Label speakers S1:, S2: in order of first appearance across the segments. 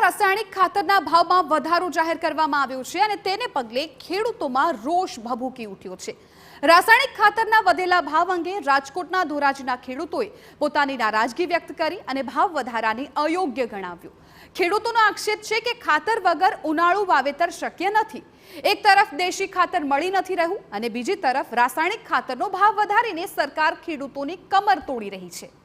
S1: રાસાયણિક ખાતરના ભાવમાં વધારો જાહેર કરવામાં આવ્યો છે અને તેને પગલે ખેડૂતોમાં રોષ ભભૂકી ઉઠ્યો છે। રાસાયણિક ખાતરના વધેલા ભાવ અંગે રાજકોટના ધોરાજીના ખેડૂતોએ પોતાની નારાજગી વ્યક્ત કરી અને ભાવ વધારાને અયોગ્ય ગણાવ્યું। ખેડૂતોનો આક્ષેપ છે કે ખાતર વગર ઉનાળુ વાવેતર શક્ય નથી। એક તરફ દેશી ખાતર મળી નથી રહ્યું અને બીજી તરફ રાસાયણિક ખાતરનો ભાવ વધારીને સરકાર ખેડૂતોની કમર તોડી રહી છે।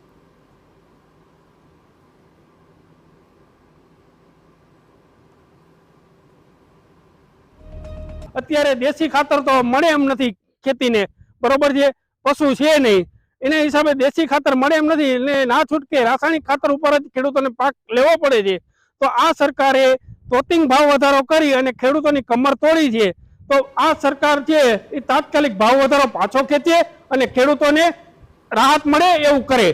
S2: અત્યારે દેશી ખાતર તો મળે એમ નથી, ખેતીને બરોબર છે, પશુ છે નહીં, એના હિસાબે દેશી ખાતર મળે એમ નથી એટલે ના છૂટકે રાસાયણિક ખાતર ઉપર જ ખેડૂતોને પાક લેવો પડે છે। તો આ સરકારે તોતિંગ ભાવ વધારો કરી અને ખેડૂતોની કમર તોડી છે। તો આ સરકાર છે એ તાત્કાલિક ભાવ વધારો પાછો ખેંચે અને ખેડૂતોને રાહત મળે એવું કરે।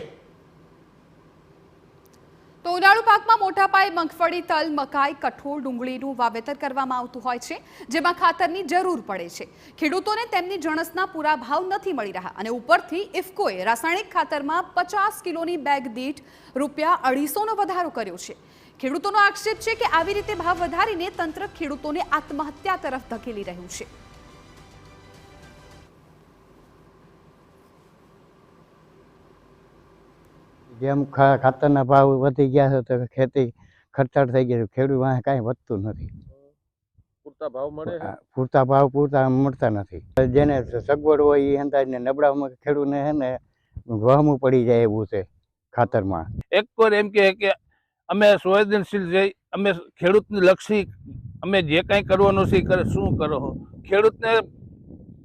S1: તો ઉનાળુ પાકમાં મોટા પાયે મગફળી, તલ, મકાઈ, કઠોળ, ડુંગળીનું વાવેતર કરવામાં આવતું હોય છે, જેમાં ખાતરની જરૂર પડે છે। ખેડૂતોને તેમની જણસના પૂરા ભાવ નથી મળી રહ્યા અને ઉપરથી ઇફકોએ રાસાયણિક ખાતરમાં 50 કિલોની બેગ દીઠ ₹250નો વધારો કર્યો છે। ખેડૂતોનો આક્ષેપ છે કે આવી રીતે ભાવ વધારીને તંત્ર ખેડૂતોને આત્મહત્યા તરફ ધકેલી રહ્યું છે।
S3: જેમ ખાતરના ભાવ વધી ગયા છે તો ખેતી ખર્ચાળ થઈ ગઈ, ખેડૂત વાંહે કાંઈ વધતું નથી।
S4: પૂરતા ભાવ મળે છે?
S3: પૂરતા ભાવ મળતા નથી। જેને સગવડ હોય એ અંદાજને નબળામાં ખેડૂતને છે ને વહમું પડી જાય એવું છે ખાતરમાં।
S4: એક વાર એમ કે અમે સંવેદનશીલ જઈ, અમે ખેડૂતને લક્ષી અમે જે કાંઈ કરવાનું છે કરે, શું કરો ખેડૂતને?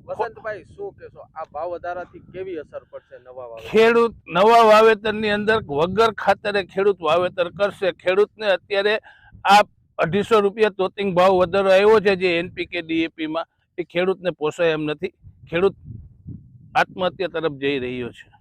S4: વસંતભાઈ, શું કહેશો, આ ભાવ વધારાથી કેવી અસર પડશે નવા વાવેતર? ખેડૂત નવા વાવેતરની અંદર વગર ખાતરે ખેડૂત વાવેતર કરશે। ખેડૂતને અત્યારે આ ₹250 તોતિંગ ભાવ વધારો આવ્યો છે જે NPK DAP માં, એ ખેડૂતને પોસાય એમ નથી। ખેડૂત આત્મહત્યા તરફ જઈ રહ્યો છે।